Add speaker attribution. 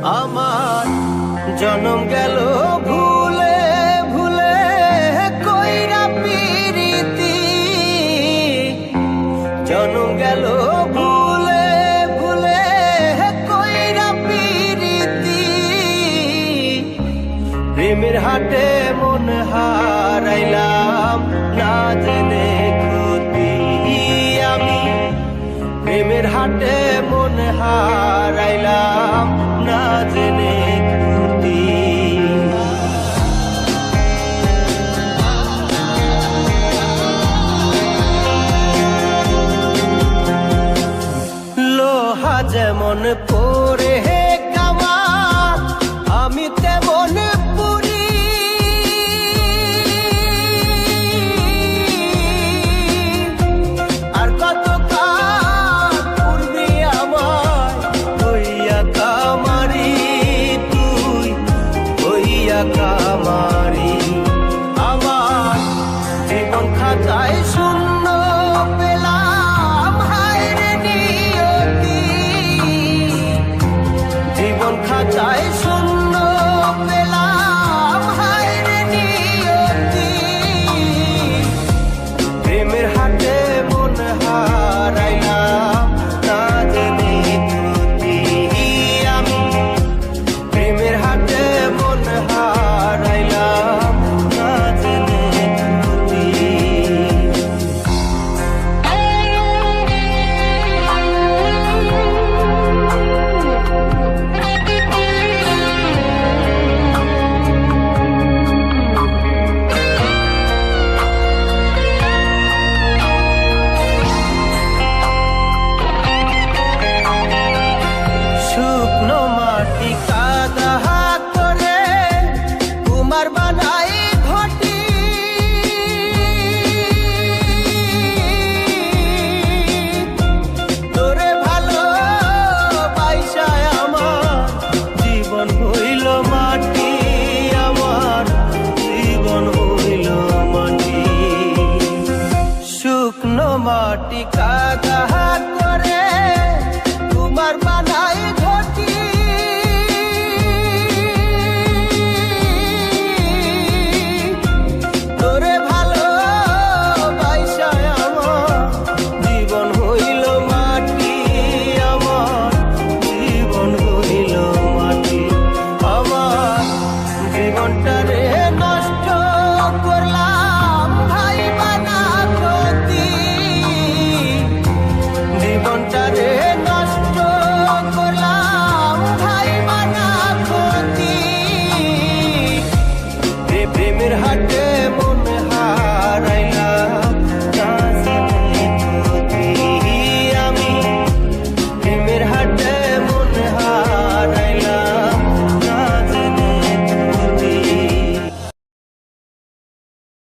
Speaker 1: আমার জনম গেল ভুলে ভুলে কইরা পিরিতি, জনম গেল ভুলে ভুলে কইরা পিরিতি। প্রেমের হাটে মন হারাইলাম না জেনে ক্ষতি আমি, প্রেমের হাটে মন হারাইলাম না জেনে ক্ষতি। লোহা যেমন পরে কামান, আমি তেমন পুরি। আর কত কাল পূর্বে আমার হইয়া কামারি, তুই হইয়া কামারি। আমার জীবন খাতায় শূন্য পেলাম হায়রে নিয়তি, জীবন খাতায় শূন্য পেলাম হায়রে নিয়তি। প্রেমের হাটে মন হারাইলাম না জেনে ক্ষতি আমি, প্রেমের হাটে মন হারাইলাম না জেনে ক্ষতি। শুকনো মাটি কাদা করে কুমার বানাই ঘটি, তোরে ভালো বাইসায় আমার জীবন হইল মাটি, আমার জীবন হইল মাটি। শুকনো মাটি কাদা করে কুমার বানাই